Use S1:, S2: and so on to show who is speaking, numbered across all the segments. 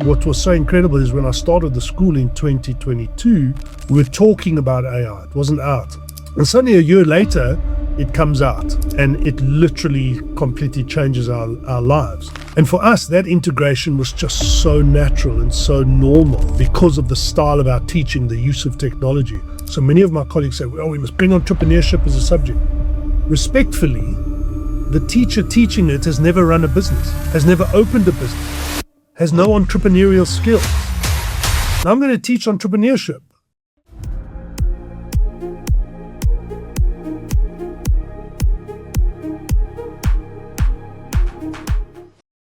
S1: What was so incredible is when I started the school in 2022, we were talking about AI. It wasn't out. And suddenly a year later, it comes out and it literally completely changes our lives. And for us, that integration was just so natural and so normal because of the style of our teaching, the use of technology. So many of my colleagues say, well, we must bring entrepreneurship as a subject. Respectfully, the teacher teaching it has never run a business, has never opened a business, has no entrepreneurial skills. Now I'm going to teach entrepreneurship.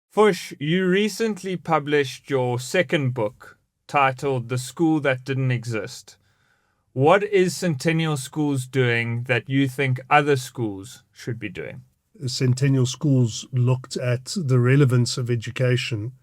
S2: Fuchs, you recently published your second book titled The School That Didn't Exist. What is Centennial Schools doing that you think other schools should be doing?
S1: Centennial Schools looked at the relevance of education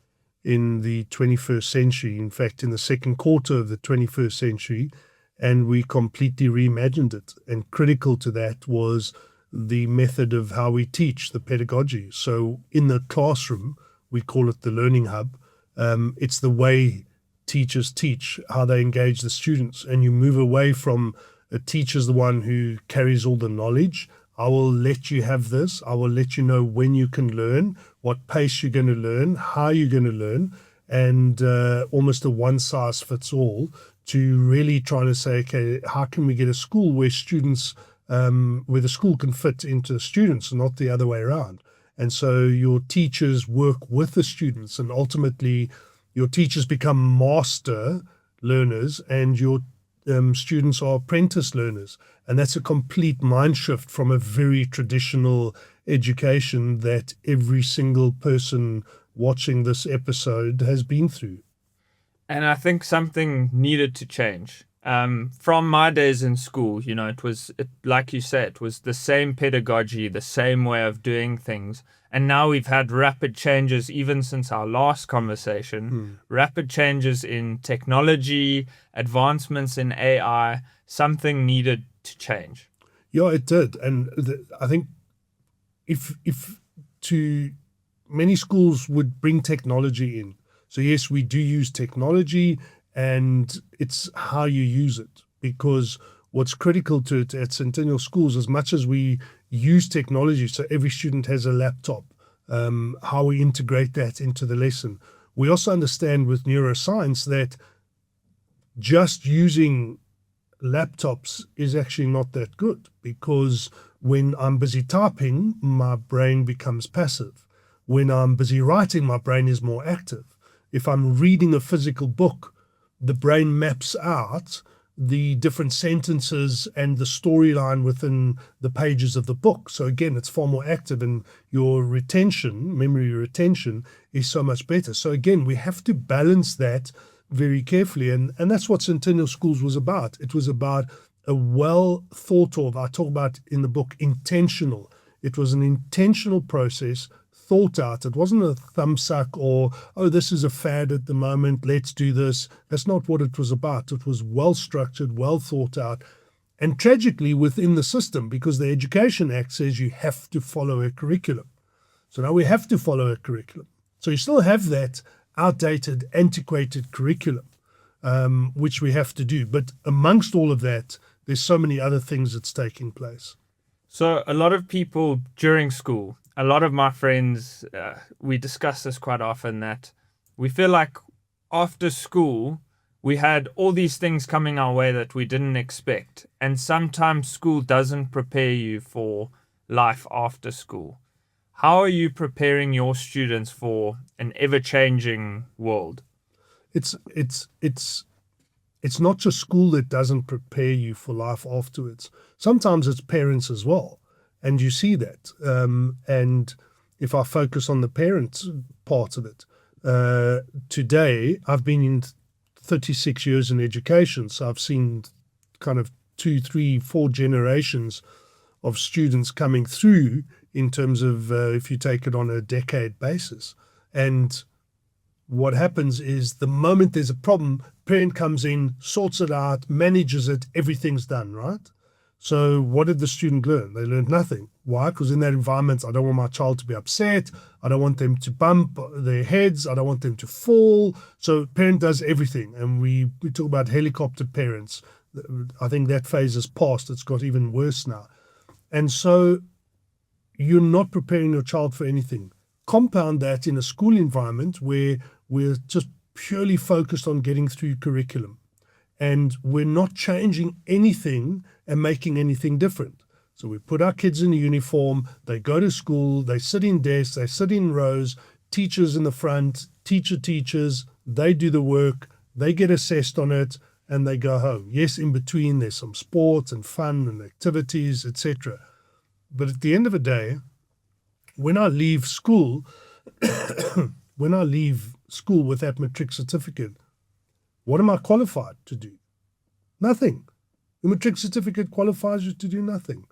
S1: in the 21st century, in fact, in the second quarter of the 21st century, and we completely reimagined it. And critical to that was the method of how we teach, the pedagogy. So in the classroom, we call it the learning hub. It's the way teachers teach, how they engage the students. And you move away from a teacher's the one who carries all the knowledge. I will let you have this. I will let you know when you can learn, what pace you're going to learn, how you're going to learn, and almost a one-size-fits-all to really try to say, okay, how can we get a school where students where the school can fit into the students and not the other way around. And so your teachers work with the students, and ultimately your teachers become master learners and your students are apprentice learners. And that's a complete mind shift from a very traditional education that every single person watching this episode has been through.
S2: And I think something needed to change. From my days in school, like you said, it was the same pedagogy, the same way of doing things. And now we've had rapid changes, even since our last conversation, rapid changes in technology, advancements in AI. Something needed to change.
S1: Yeah, it did. And I think if many schools would bring technology in. So yes, we do use technology, and it's how you use it, because what's critical to it at Centennial Schools, as much as we use technology, so every student has a laptop, how we integrate that into the lesson. We also understand with neuroscience that just using laptops is actually not that good, because when I'm busy typing, my brain becomes passive. When I'm busy writing, my brain is more active. If I'm reading a physical book, the brain maps out the different sentences and the storyline within the pages of the book. So again, it's far more active, and your memory retention is so much better. So again, we have to balance that very carefully. And that's what Centennial Schools was about. It was about a well thought of, I talk about in the book, intentional. It was an intentional process, thought out. It wasn't a thumbsuck or, oh, this is a fad at the moment, let's do this. That's not what it was about. It was well structured, well thought out, and tragically within the system, because the Education Act says you have to follow a curriculum. So now we have to follow a curriculum. So you still have that outdated, antiquated curriculum, which we have to do. But amongst all of that, there's so many other things that's taking place.
S2: So a lot of people during school, a lot of my friends, we discuss this quite often, that we feel like after school, we had all these things coming our way that we didn't expect. And sometimes school doesn't prepare you for life after school. How are you preparing your students for an ever-changing world?
S1: It's not just school that doesn't prepare you for life afterwards. Sometimes it's parents as well. And you see that. And if I focus on the parents part of it, today I've been in 36 years in education. So I've seen kind of 2, 3, 4 generations of students coming through in terms of if you take it on a decade basis. And what happens is the moment there's a problem, parent comes in, sorts it out, manages it, everything's done, right? So what did the student learn? They learned nothing. Why? Because in that environment, I don't want my child to be upset. I don't want them to bump their heads. I don't want them to fall. So parent does everything. And we talk about helicopter parents. I think that phase is past. It's got even worse now. And so you're not preparing your child for anything. Compound that in a school environment where we're just purely focused on getting through curriculum. And we're not changing anything and making anything different. So we put our kids in a uniform, they go to school, they sit in desks, they sit in rows, teachers in the front, teachers, they do the work, they get assessed on it, and they go home. Yes, in between there's some sports and fun and activities, etc. But at the end of the day, when I leave school, with that matric certificate, what am I qualified to do? Nothing. The matric certificate qualifies you to do nothing.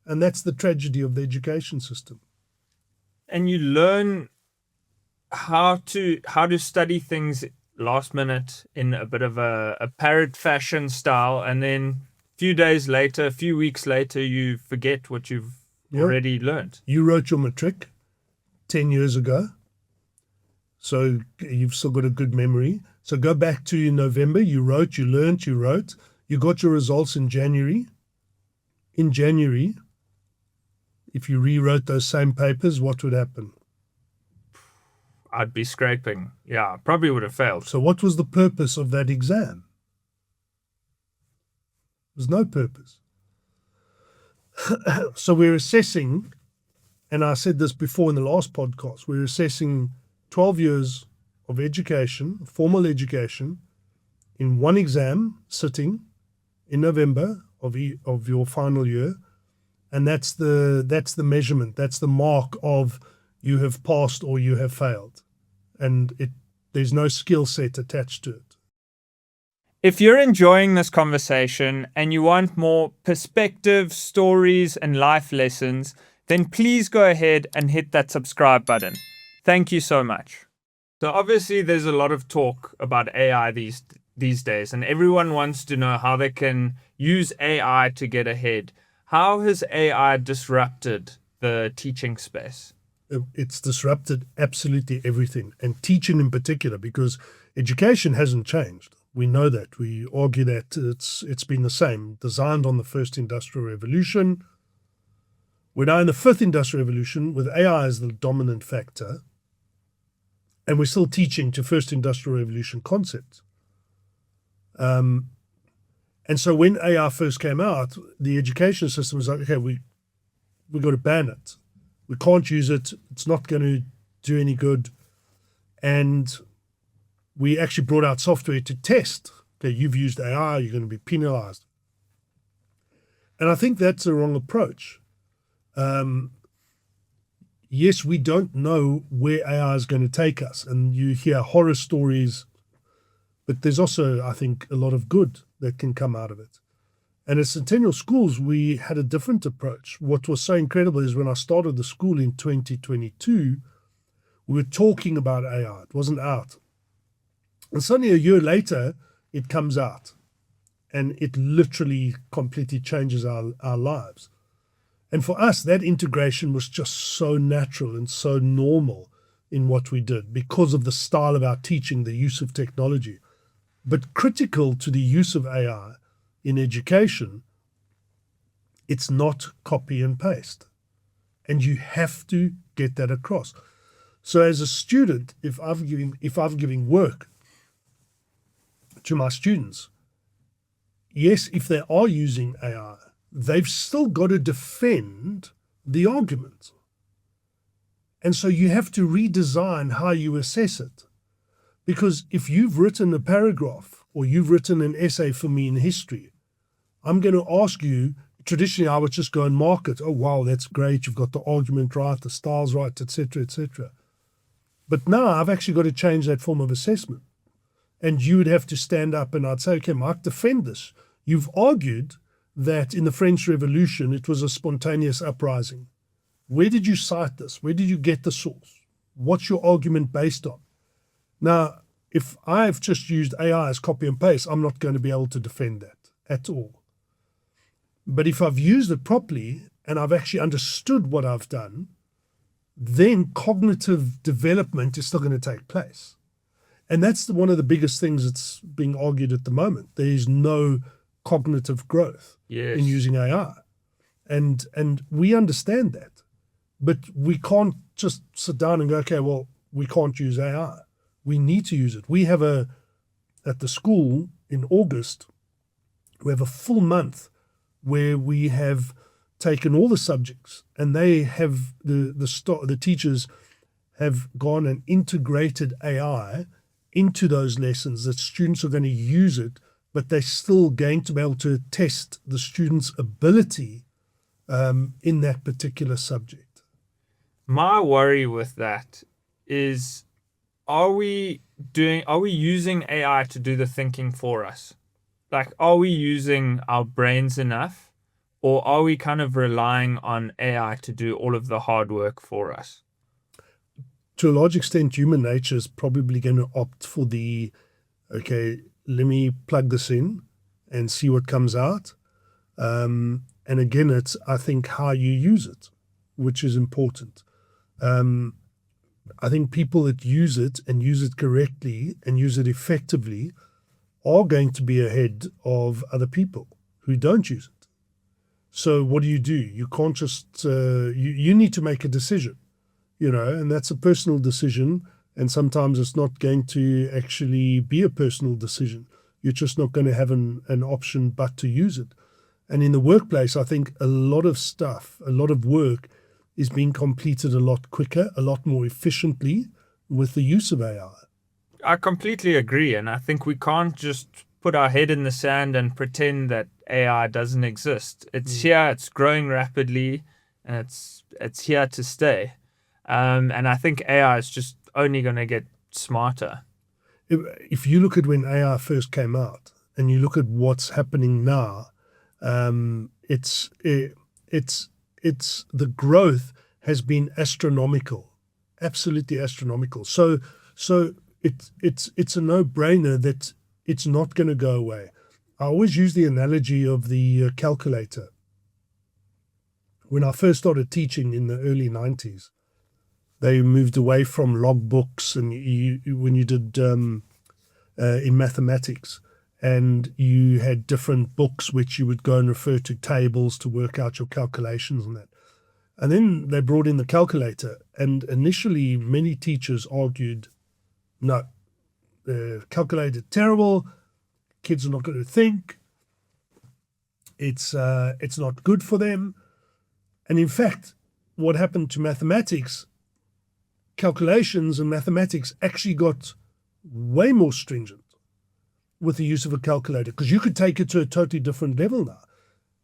S1: And that's the tragedy of the education system.
S2: And you learn how to study things last minute in a bit of a parrot fashion style, and then a few weeks later, you forget what you've already learned.
S1: You wrote your matric 10 years ago, so you've still got a good memory. So go back to November, you wrote, you learned, you wrote. You got your results in January. In January, if you rewrote those same papers, what would happen?
S2: I'd be scraping. Yeah, probably would have failed.
S1: So what was the purpose of that exam? There's no purpose. So we're assessing, and I said this before in the last podcast, we're assessing 12 years of education, formal education, in one exam sitting in November of your final year, and that's the measurement, that's the mark of you have passed or you have failed, and there's no skill set attached to it.
S2: If you're enjoying this conversation and you want more perspective, stories, and life lessons, then please go ahead and hit that subscribe button. Thank you so much. So obviously there's a lot of talk about AI these days, and everyone wants to know how they can use AI to get ahead. How has AI disrupted the teaching space?
S1: It's disrupted absolutely everything, and teaching in particular, because education hasn't changed. We know that. We argue that it's been the same, designed on the first industrial revolution. We're now in the fifth industrial revolution with AI as the dominant factor, and we're still teaching to first industrial revolution concepts. And so when AI first came out, the education system was like, okay, we got to ban it. We can't use it. It's not going to do any good. And we actually brought out software to test. Okay, you've used AI, you're going to be penalized. And I think that's the wrong approach. Yes, we don't know where AI is going to take us. And you hear horror stories, but there's also, I think, a lot of good that can come out of it. And at Centennial Schools, we had a different approach. What was so incredible is when I started the school in 2022, we were talking about AI. It wasn't out. And suddenly a year later, it comes out. And it literally completely changes our lives. And for us, that integration was just so natural and so normal in what we did because of the style of our teaching, the use of technology. But critical to the use of AI in education, it's not copy and paste. And you have to get that across. So as a student, if I'm giving work to my students, yes, if they are using AI, they've still got to defend the argument. And so you have to redesign how you assess it. Because if you've written a paragraph or you've written an essay for me in history, I'm going to ask you, traditionally I would just go and mark it. Oh, wow, that's great. You've got the argument right, the style's right, etc., etc. But now I've actually got to change that form of assessment. And you would have to stand up and I'd say, okay, Mark, defend this. You've argued that in the French Revolution, it was a spontaneous uprising. Where did you cite this? Where did you get the source? What's your argument based on? Now, if I've just used AI as copy and paste, I'm not going to be able to defend that at all. But if I've used it properly and I've actually understood what I've done, then cognitive development is still going to take place. And that's one of the biggest things that's being argued at the moment. There is no cognitive growth
S2: Yes.
S1: in using AI. And we understand that. But we can't just sit down and go, okay, well, we can't use AI. We need to use it. We have at the school in August, we have a full month where we have taken all the subjects, and they have the teachers have gone and integrated AI into those lessons, that students are going to use it, but they're still going to be able to test the students' ability in that particular subject.
S2: My worry with that is, are we using AI to do the thinking for us? Like, are we using our brains enough, or are we kind of relying on AI to do all of the hard work for us?
S1: To a large extent, human nature is probably going to opt for okay, let me plug this in and see what comes out. And again, it's, I think, how you use it, which is important. I think people that use it and use it correctly and use it effectively are going to be ahead of other people who don't use it. So what do? You can't just, you need to make a decision, and that's a personal decision. And sometimes it's not going to actually be a personal decision. You're just not going to have an option but to use it. And in the workplace, I think a lot of work is being completed a lot quicker, a lot more efficiently with the use of AI.
S2: I completely agree. And I think we can't just put our head in the sand and pretend that AI doesn't exist. It's here, it's growing rapidly, and it's here to stay. And I think AI is just only going to get smarter.
S1: If you look at when AI first came out and you look at what's happening now, it's the growth has been astronomical, absolutely astronomical. So it's a no-brainer that it's not going to go away. I always use the analogy of the calculator. When I first started teaching in the early 90s, they moved away from logbooks, and when you did in mathematics, and you had different books which you would go and refer to tables to work out your calculations and that. And then they brought in the calculator, and initially many teachers argued, no, the calculator terrible, kids are not going to think, it's not good for them. And in fact, what happened to mathematics, calculations and mathematics actually got way more stringent with the use of a calculator, because you could take it to a totally different level now.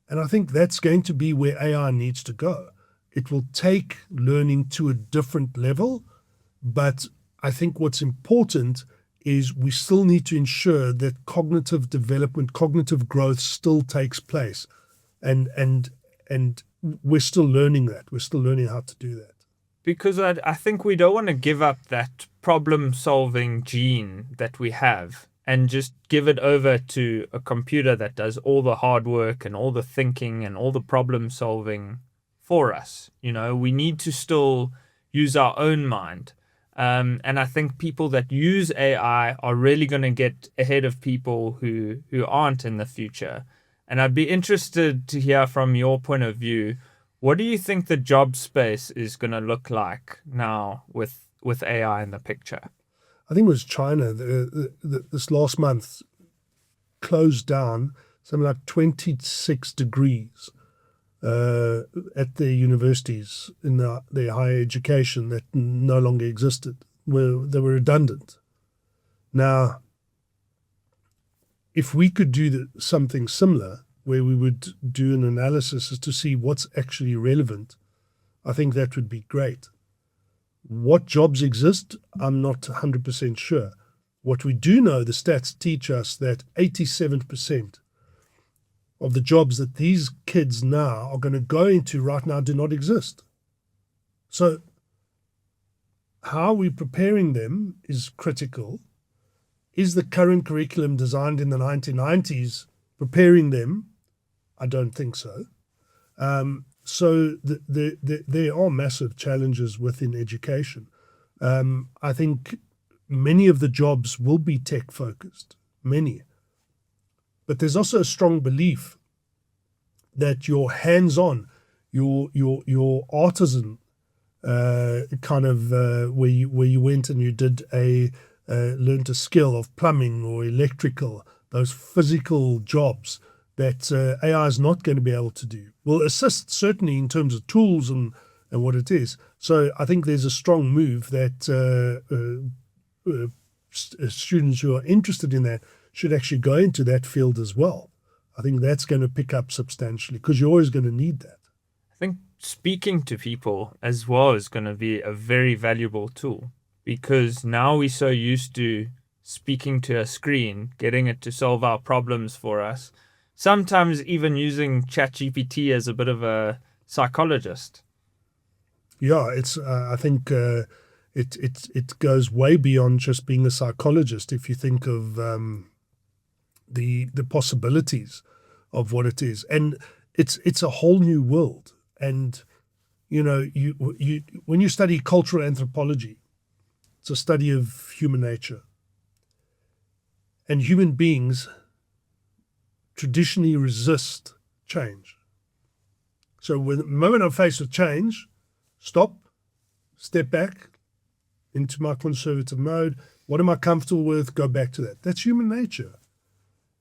S1: And I think that's going to be where AI needs to go. It will take learning to a different level, but I think what's important is we still need to ensure that cognitive development, cognitive growth still takes place. And we're still learning that. We're still learning how to do that.
S2: Because I think we don't want to give up that problem-solving gene that we have and just give it over to a computer that does all the hard work and all the thinking and all the problem-solving for us. We need to still use our own mind. And I think people that use AI are really going to get ahead of people who aren't in the future. And I'd be interested to hear from your point of view, what do you think the job space is going to look like now with AI in the picture?
S1: I think it was China this last month closed down something like 26 degrees at the universities in their higher education that no longer existed, where they were redundant. Now, if we could do something similar, where we would do an analysis as to see what's actually relevant, I think that would be great. What jobs exist, I'm not 100% sure. What we do know, the stats teach us that 87% of the jobs that these kids now are going to go into right now do not exist. So how are we preparing them is critical. Is the current curriculum designed in the 1990s preparing them? I don't think so. So there are massive challenges within education. I think many of the jobs will be tech focused, many. But there's also a strong belief that your hands-on, your artisan kind of where you went and you did learned a skill of plumbing or electrical, those physical jobs that AI is not going to be able to do. Will assist certainly in terms of tools and what it is. So I think there's a strong move that students who are interested in that should actually go into that field as well. I think that's going to pick up substantially because you're always going to need that.
S2: I think speaking to people as well is going to be a very valuable tool, because now we're so used to speaking to a screen, getting it to solve our problems for us, sometimes even using ChatGPT as a bit of a psychologist.
S1: Yeah, it's. I think it goes way beyond just being a psychologist. If you think of the possibilities of what it is, and it's a whole new world. And you when you study cultural anthropology, it's a study of human nature, and human beings traditionally resist change. So the moment I'm faced with change, stop, step back into my conservative mode. What am I comfortable with? Go back to that. That's human nature.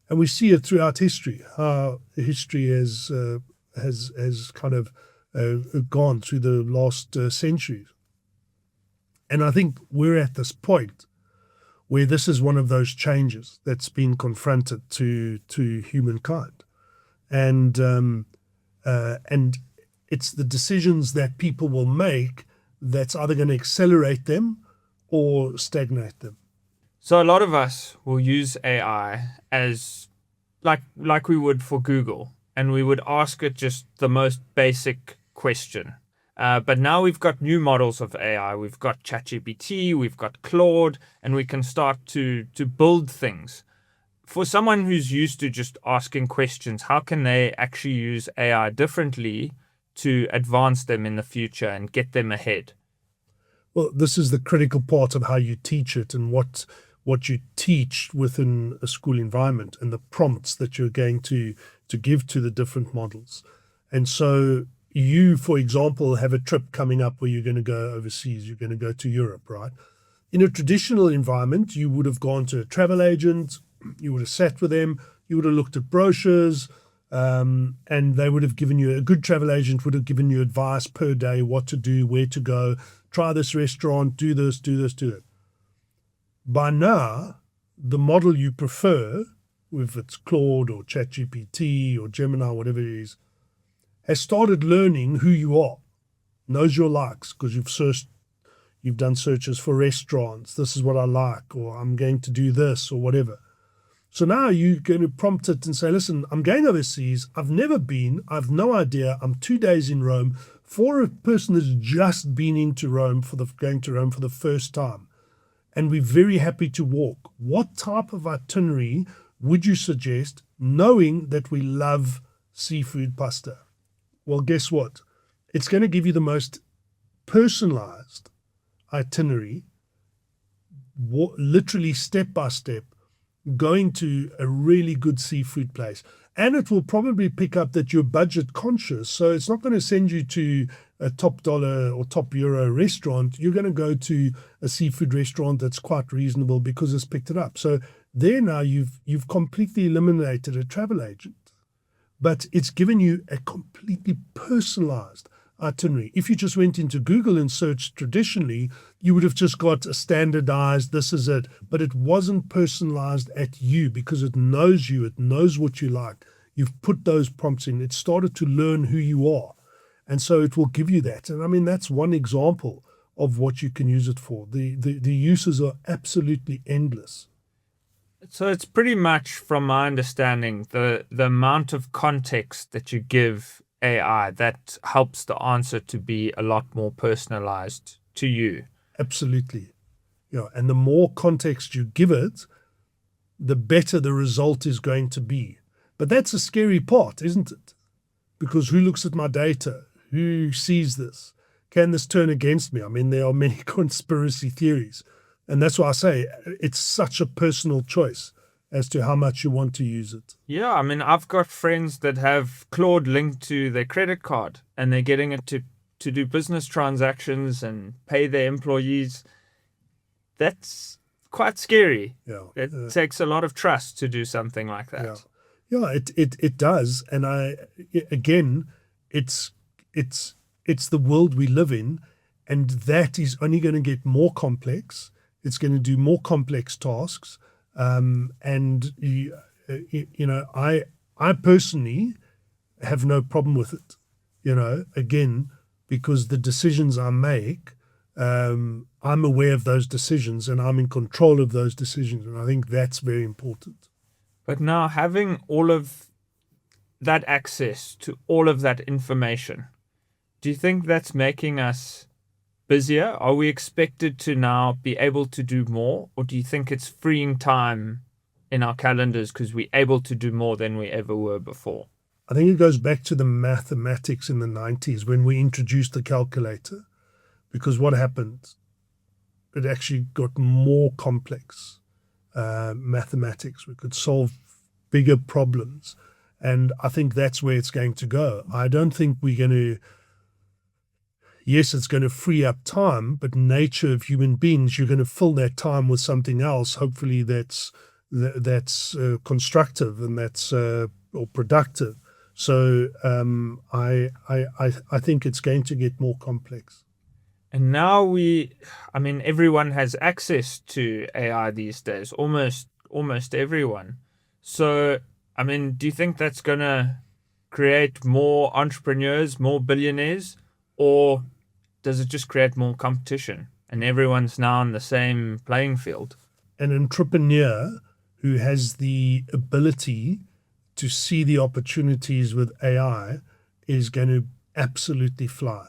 S1: And we see it throughout history, how history has kind of gone through the last centuries. And I think we're at this point where this is one of those changes that's been confronted to humankind. And it's the decisions that people will make that's either going to accelerate them or stagnate them.
S2: So a lot of us will use AI as like we would for Google, and we would ask it just the most basic question. But now we've got new models of AI. We've got ChatGPT, we've got Claude, and we can start to build things. For someone who's used to just asking questions, how can they actually use AI differently to advance them in the future and get them ahead?
S1: Well, this is the critical part of how you teach it and what you teach within a school environment and the prompts that you're going to give to the different models. And so you, for example, have a trip coming up where you're going to go overseas, you're going to go to Europe, right? In a traditional environment, you would have gone to a travel agent, you would have sat with them, you would have looked at brochures, and they would have given you, a good travel agent would have given you advice per day, what to do, where to go, try this restaurant, do this, do this, do that. By now, the model you prefer, if it's Claude or ChatGPT or Gemini, whatever it is, has started learning who you are, knows your likes because you've done searches for restaurants. This is what I like, or I'm going to do this, or whatever. So now you're going to prompt it and say, listen, I'm going overseas. I've never been. I've no idea. I'm 2 days in Rome. For a person that's just been into Rome going to Rome for the first time, and we're very happy to walk, what type of itinerary would you suggest, knowing that we love seafood pasta? Well, guess what? It's going to give you the most personalized itinerary, literally step by step, going to a really good seafood place. And it will probably pick up that you're budget conscious. So it's not going to send you to a top dollar or top euro restaurant. You're going to go to a seafood restaurant that's quite reasonable because it's picked it up. So there now you've completely eliminated a travel agent. But it's given you a completely personalized itinerary. If you just went into Google and searched traditionally, you would have just got a standardized, this is it. But it wasn't personalized at you because it knows you, it knows what you like. You've put those prompts in. It started to learn who you are. And so it will give you that. And I mean, that's one example of what you can use it for. The uses are absolutely endless.
S2: So it's pretty much, from my understanding, the amount of context that you give AI that helps the answer to be a lot more personalized to you.
S1: Absolutely. Yeah. And the more context you give it, the better the result is going to be. But that's a scary part, isn't it? Because who looks at my data? Who sees this? Can this turn against me? I mean, there are many conspiracy theories. And that's why I say it's such a personal choice as to how much you want to use it.
S2: Yeah, I mean, I've got friends that have Claude linked to their credit card and they're getting it to do business transactions and pay their employees. That's quite scary.
S1: Yeah.
S2: It takes a lot of trust to do something like that.
S1: Yeah, it does. And again, it's the world we live in, and that is only going to get more complex. It's going to do more complex tasks. And I personally have no problem with it. Again, because the decisions I make, I'm aware of those decisions and I'm in control of those decisions. And I think that's very important.
S2: But now having all of that access to all of that information, do you think that's making us busier? Are we expected to now be able to do more? Or do you think it's freeing time in our calendars because we're able to do more than we ever were before?
S1: I think it goes back to the mathematics in the 90s when we introduced the calculator. Because what happened? It actually got more complex. Mathematics. We could solve bigger problems. And I think that's where it's going to go. I don't think we're going to, yes, it's going to free up time, but nature of human beings, you're going to fill that time with something else, hopefully that's constructive and that's or productive. So I think it's going to get more complex.
S2: And now everyone has access to AI these days, almost everyone. So, do you think that's going to create more entrepreneurs, more billionaires, or does it just create more competition and everyone's now on the same playing field?
S1: An entrepreneur who has the ability to see the opportunities with AI is going to absolutely fly.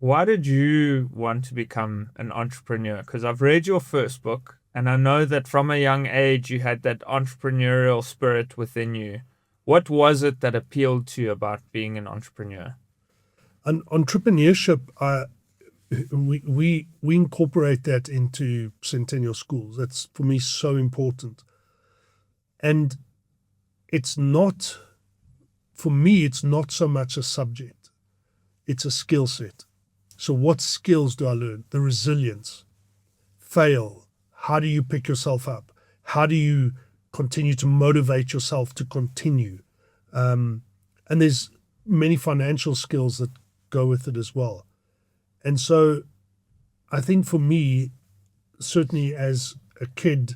S2: Why did you want to become an entrepreneur? Because I've read your first book, and I know that from a young age you had that entrepreneurial spirit within you. What was it that appealed to you about being an entrepreneur?
S1: Entrepreneurship, we incorporate that into Centennial Schools. That's, for me, so important. And it's not, for me, it's not so much a subject. It's a skill set. So what skills do I learn? The resilience, fail. How do you pick yourself up? How do you continue to motivate yourself to continue? And there's many financial skills that go with it as well. And so I think for me, certainly as a kid,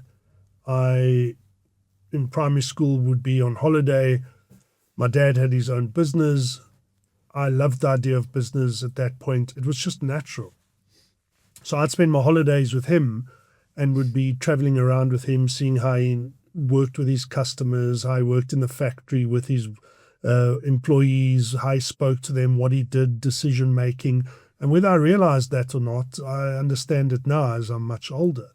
S1: in primary school would be on holiday. My dad had his own business. I loved the idea of business at that point. It was just natural. So I'd spend my holidays with him and would be traveling around with him, seeing how he worked with his customers, how he worked in the factory with his employees, how he spoke to them, what he did, decision making. And whether I realized that or not, I understand it now as I'm much older.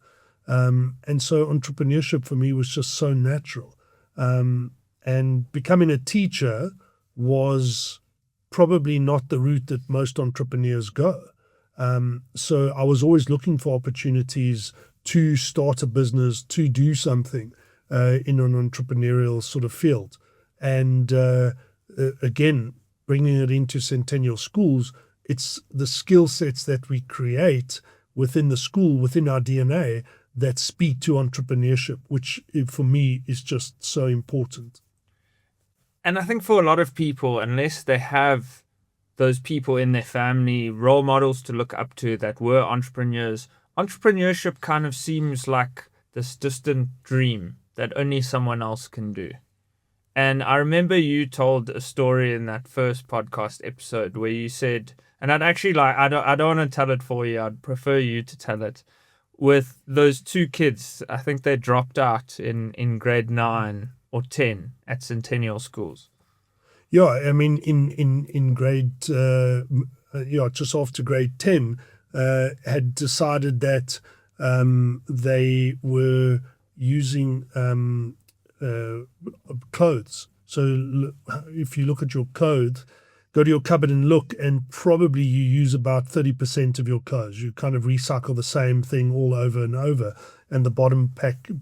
S1: And so entrepreneurship for me was just so natural. And becoming a teacher was probably not the route that most entrepreneurs go. So I was always looking for opportunities to start a business, to do something in an entrepreneurial sort of field. And again, bringing it into Centennial Schools, it's the skill sets that we create within the school, within our DNA, that speak to entrepreneurship, which for me is just so important.
S2: And I think for a lot of people, unless they have those people in their family, role models to look up to that were entrepreneurs, entrepreneurship kind of seems like this distant dream that only someone else can do. And I remember you told a story in that first podcast episode where you said, and I'd actually I don't want to tell it for you, I'd prefer you to tell it, with those two kids. I think they dropped out in grade 9 or 10 at Centennial Schools.
S1: Yeah, I mean, in grade, just after grade 10, had decided that they were using clothes. So if you look at your clothes, go to your cupboard and look, and probably you use about 30% of your clothes. You kind of recycle the same thing all over and over, and the bottom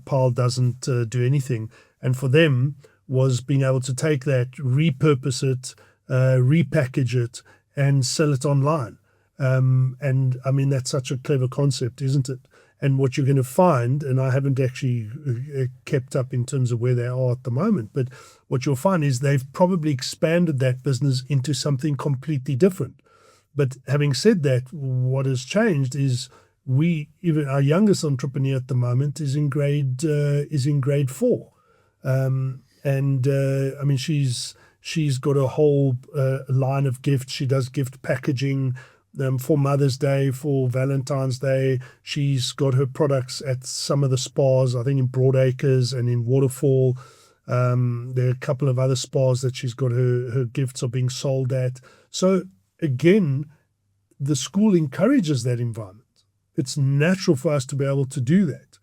S1: pile doesn't do anything. And for them was being able to take that, repurpose it, repackage it, and sell it online. And I mean, that's such a clever concept, isn't it? And what you're going to find, and I haven't actually kept up in terms of where they are at the moment, but what you'll find is they've probably expanded that business into something completely different. But having said that, what has changed is even our youngest entrepreneur at the moment is in grade 4, and I mean she's got a whole line of gifts. She does gift packaging. For Mother's Day, for Valentine's Day. She's got her products at some of the spas, I think in Broadacres and in Waterfall. There are a couple of other spas that she's got her gifts are being sold at. So again, the school encourages that environment. It's natural for us to be able to do that.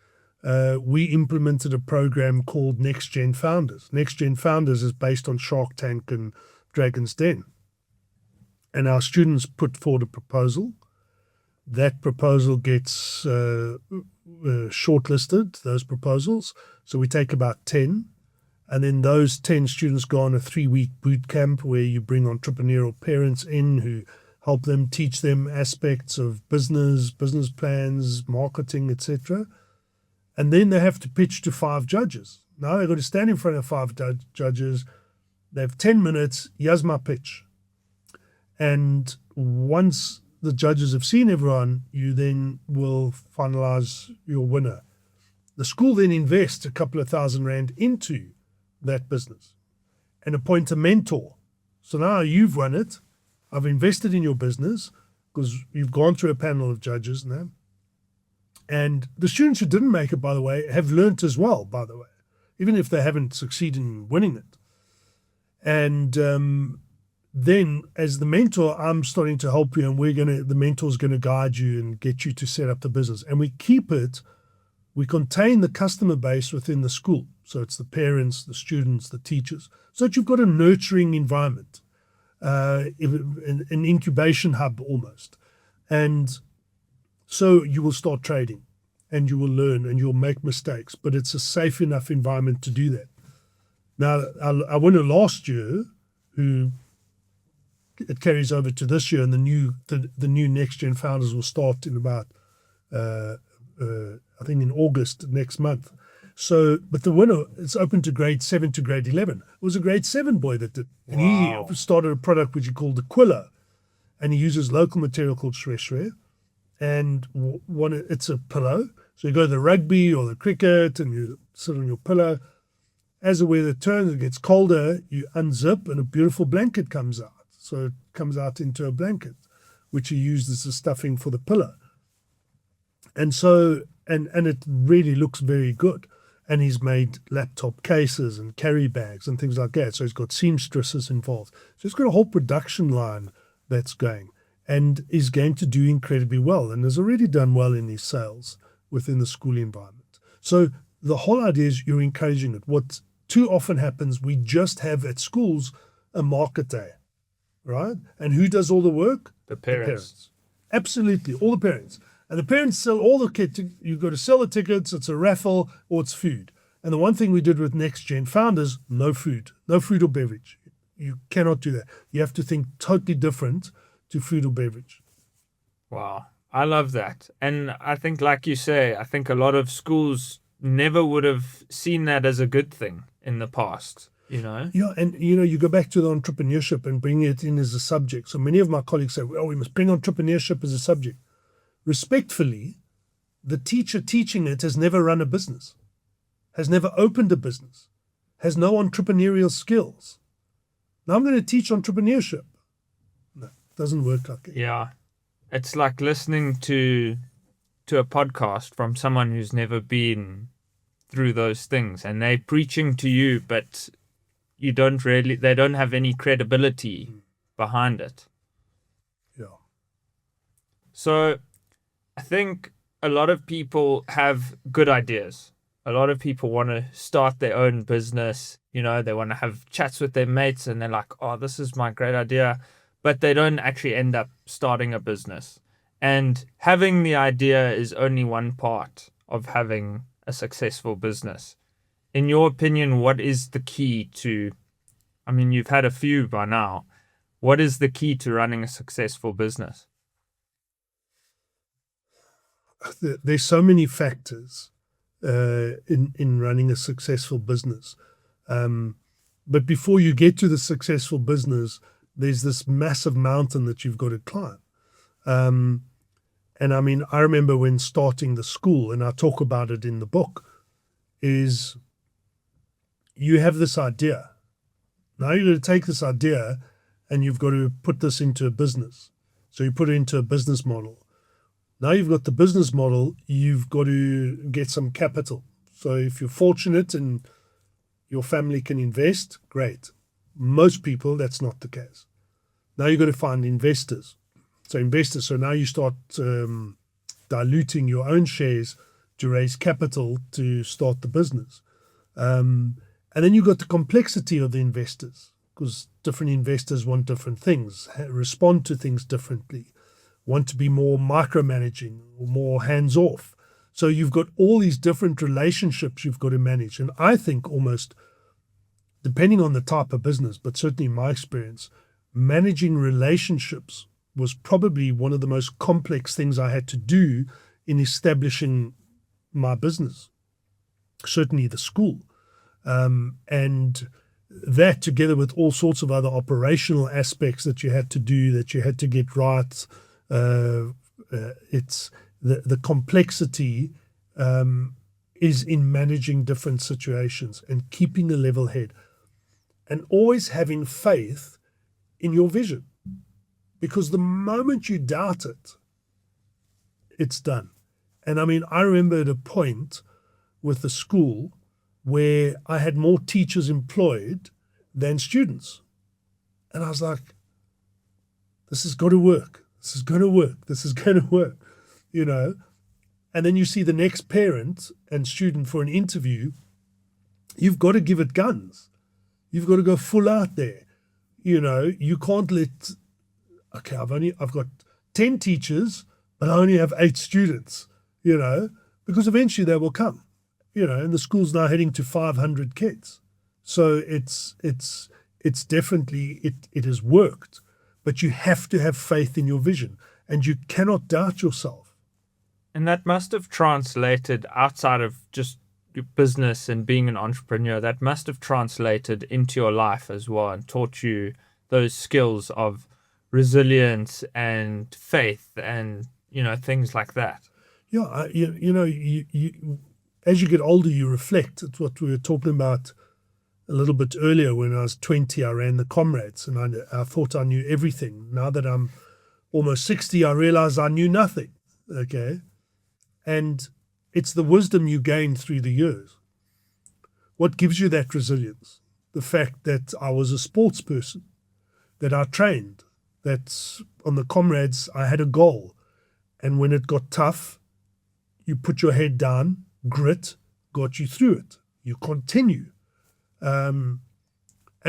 S1: We implemented a program called Next Gen Founders. Next Gen Founders is based on Shark Tank and Dragon's Den. And our students put forward a proposal. That proposal gets shortlisted, those proposals. So we take about 10. And then those 10 students go on a 3-week boot camp where you bring entrepreneurial parents in who help them, teach them aspects of business plans, marketing, etc. And then they have to pitch to 5 judges. Now they've got to stand in front of 5 judges. They have 10 minutes. Here's my pitch. And once the judges have seen everyone, you then will finalize your winner. The school then invests a couple of $1,000 into that business and appoint a mentor. So now you've won it. I've invested in your business because you've gone through a panel of judges now. And the students who didn't make it, by the way, have learnt as well, by the way, even if they haven't succeeded in winning it. And then as the mentor, I'm starting to help you, and the mentor's going to guide you and get you to set up the business. And we contain the customer base within the school. So it's the parents, the students, the teachers, so that you've got a nurturing environment, an incubation hub almost. And so you will start trading and you will learn and you'll make mistakes, but it's a safe enough environment to do that. Now, our winner last year, who it carries over to this year, and the new Next Gen Founders will start in about, I think in August next month. So, but the winner, it's open to grade 7 to grade 11. It was a grade 7 boy that did. And
S2: Wow.
S1: he started a product which he called the Quiller, and he uses local material called Shresh. And it's a pillow. So you go to the rugby or the cricket and you sit on your pillow. As the weather turns, it gets colder, you unzip and a beautiful blanket comes out. So it comes out into a blanket, which you use as a stuffing for the pillow. And so, and it really looks very good. And he's made laptop cases and carry bags and things like that. So he's got seamstresses involved. So he's got a whole production line that's going, and is going to do incredibly well, and has already done well in his sales within the school environment. So the whole idea is you're encouraging it. What too often happens, we just have at schools a market day, right? And who does all the work?
S2: The parents.
S1: The parents. Absolutely, all the parents. And the parents sell all the kit. You've got to sell the tickets. It's a raffle or it's food. And the one thing we did with Next Gen Founders, no food or beverage. You cannot do that. You have to think totally different to food or beverage.
S2: Wow. I love that. And I think, like you say, I think a lot of schools never would have seen that as a good thing in the past, you know?
S1: Yeah, and you go back to the entrepreneurship and bring it in as a subject. So many of my colleagues say, well, we must bring entrepreneurship as a subject. Respectfully, the teacher teaching it has never run a business, has never opened a business, has no entrepreneurial skills. Now I'm going to teach entrepreneurship. No, it doesn't work like that.
S2: Yeah. It's like listening to a podcast from someone who's never been through those things, and they're preaching to you, but they don't have any credibility behind it.
S1: Yeah.
S2: So I think a lot of people have good ideas. A lot of people want to start their own business. They want to have chats with their mates and they're like, oh, this is my great idea. But they don't actually end up starting a business. And having the idea is only one part of having a successful business. In your opinion, what is the key to, I mean, you've had a few by now. What is the key to running a successful business?
S1: There's so many factors in running a successful business. But before you get to the successful business, there's this massive mountain that you've got to climb. And I mean, I remember when starting the school, and I talk about it in the book, is you have this idea. Now you're going to take this idea and you've got to put this into a business. So you put it into a business model. Now you've got the business model, you've got to get some capital. So if you're fortunate and your family can invest, great. Most people, that's not the case. Now you've got to find investors. So now you start diluting your own shares to raise capital to start the business. And then you've got the complexity of the investors, because different investors want different things, respond to things differently, want to be more micromanaging or more hands-off. So you've got all these different relationships you've got to manage. And I think almost, depending on the type of business, but certainly in my experience, managing relationships was probably one of the most complex things I had to do in establishing my business, certainly the school. And that, together with all sorts of other operational aspects that you had to do, that you had to get right, it's the complexity is in managing different situations and keeping a level head and always having faith in your vision. Because the moment you doubt it, it's done. And I mean, I remember at a point with the school where I had more teachers employed than students. And I was like, this has got to work. This is going to work. This is going to work, And then you see the next parent and student for an interview. You've got to give it guns. You've got to go full out there. You can't let, okay, I've got 10 teachers, but I only have 8 students, because eventually they will come, and the school's now heading to 500 kids. So it's definitely, it has worked, but you have to have faith in your vision and you cannot doubt yourself.
S2: And that must have translated outside of just your business and being an entrepreneur, that must have translated into your life as well and taught you those skills of resilience and faith and, things like that.
S1: Yeah, you as you get older, you reflect. It's what we were talking about a little bit earlier. When I was 20, I ran the Comrades and I thought I knew everything. Now that I'm almost 60, I realize I knew nothing, okay? And it's the wisdom you gain through the years. What gives you that resilience? The fact that I was a sports person, that I trained, that on the Comrades I had a goal. And when it got tough, you put your head down, grit got you through it. You continue. And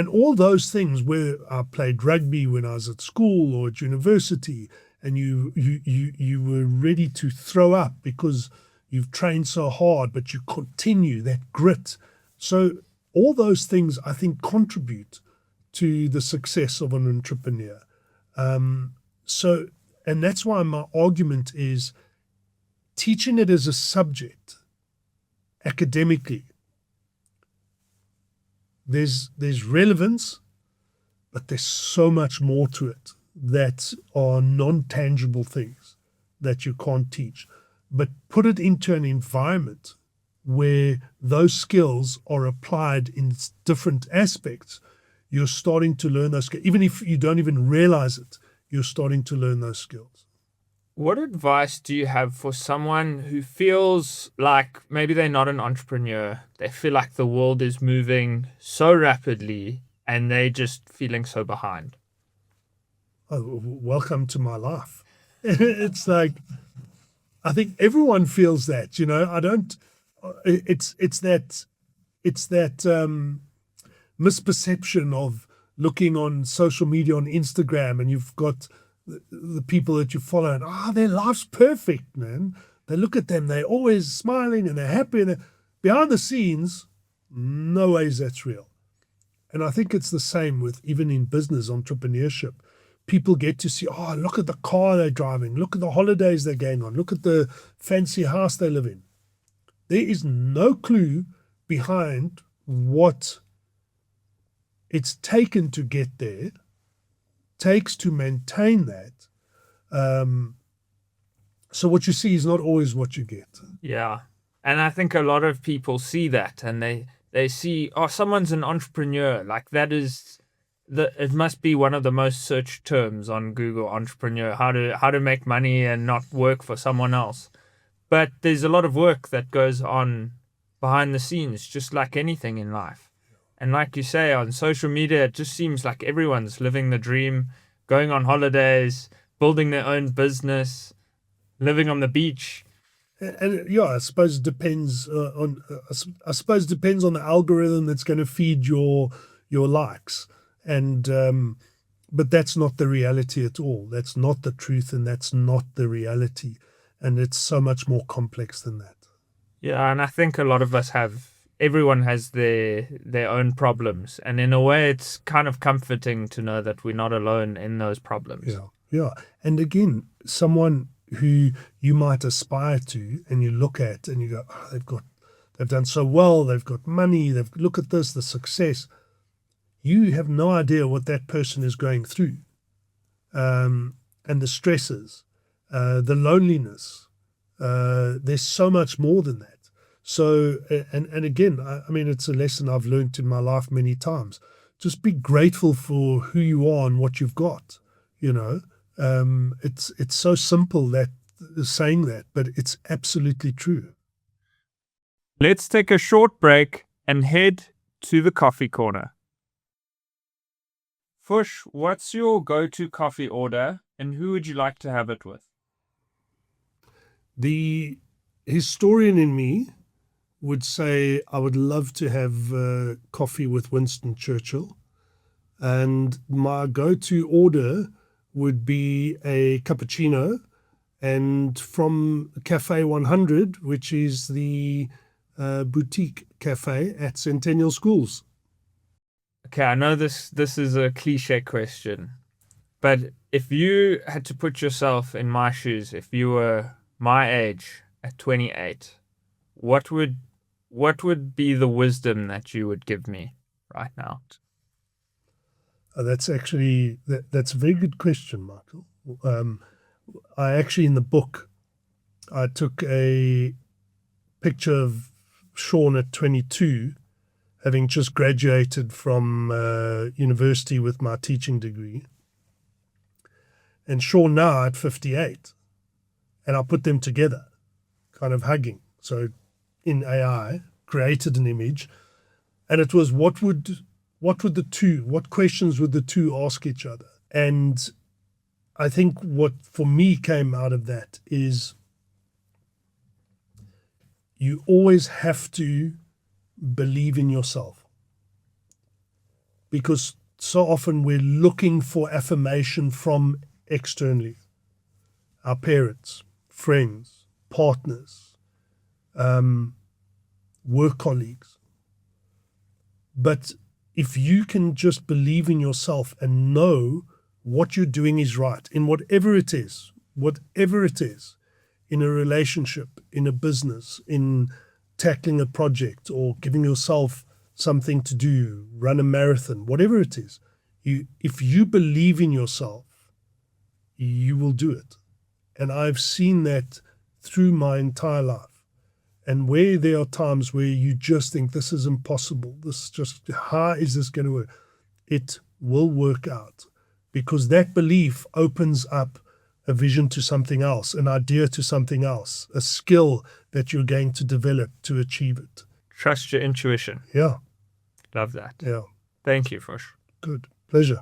S1: all those things, where I played rugby when I was at school or at university, and you were ready to throw up because you've trained so hard, but you continue, that grit. So all those things, I think, contribute to the success of an entrepreneur. And that's why my argument is teaching it as a subject academically. There's relevance, but there's so much more to it that are non-tangible things that you can't teach. But put it into an environment where those skills are applied in different aspects, you're starting to learn those skills. Even if you don't even realize it, you're starting to learn those skills.
S2: What advice do you have for someone who feels like maybe they're not an entrepreneur? They feel like the world is moving so rapidly and they're just feeling so behind.
S1: Oh, welcome to my life. It's like, I think everyone feels that, it's that misperception of looking on social media, on Instagram, and you've got the people that you follow, and their life's perfect, man. They look at them, they're always smiling and they're happy, and behind the scenes, no ways that's real. And I think it's the same with even in business, entrepreneurship. People get to see, look at the car they're driving, look at the holidays they're going on, look at the fancy house they live in. There is no clue behind what it's taken to get there, takes to maintain that. So what you see is not always what you get.
S2: Yeah. And I think a lot of people see that, and they see, someone's an entrepreneur. Like, that is it must be one of the most searched terms on Google, entrepreneur, how to make money and not work for someone else. But there's a lot of work that goes on behind the scenes, just like anything in life. And like you say, on social media, it just seems like everyone's living the dream, going on holidays, building their own business, living on the beach.
S1: And I suppose it depends on the algorithm that's going to feed your likes. And but that's not the reality at all. That's not the truth, and that's not the reality. And it's so much more complex than that.
S2: Yeah, and I think a lot of us everyone has their own problems. And in a way, it's kind of comforting to know that we're not alone in those problems.
S1: Yeah. And again, someone who you might aspire to and you look at and you go, they've done so well, they've got money, look at this, the success. You have no idea what that person is going through, and the stresses, the loneliness. There's so much more than that. So, and again, I mean, it's a lesson I've learned in my life many times. Just be grateful for who you are and what you've got. It's so simple that saying that, but it's absolutely true.
S2: Let's take a short break and head to the coffee corner. Fuchs, what's your go-to coffee order, and who would you like to have it with?
S1: The historian in me would say I would love to have coffee with Winston Churchill, and my go-to order would be a cappuccino, and from Cafe 100, which is the boutique cafe at Centennial Schools.
S2: Okay, I know this is a cliche question, but if you had to put yourself in my shoes, if you were my age at 28, what would be the wisdom that you would give me right now?
S1: That's actually that's a very good question, Michael. I actually, in the book, I took a picture of Shaun at 22, having just graduated from university with my teaching degree, and Shaun now at 58, and I put them together, kind of hugging. So in AI, created an image, and it was what questions would the two ask each other? And I think what for me came out of that is you always have to believe in yourself, because so often we're looking for affirmation from externally, our parents, friends, partners, work colleagues. But if you can just believe in yourself and know what you're doing is right in whatever it is, in a relationship, in a business, in tackling a project, or giving yourself something to do, run a marathon, whatever it is, if you believe in yourself, you will do it. And I've seen that through my entire life. And where there are times where you just think this is impossible, how is this going to work? It will work out, because that belief opens up a vision to something else, an idea to something else, a skill that you're going to develop to achieve it.
S2: Trust your intuition.
S1: Yeah.
S2: Love that.
S1: Yeah.
S2: Thank you, Fuchs.
S1: Good. Pleasure.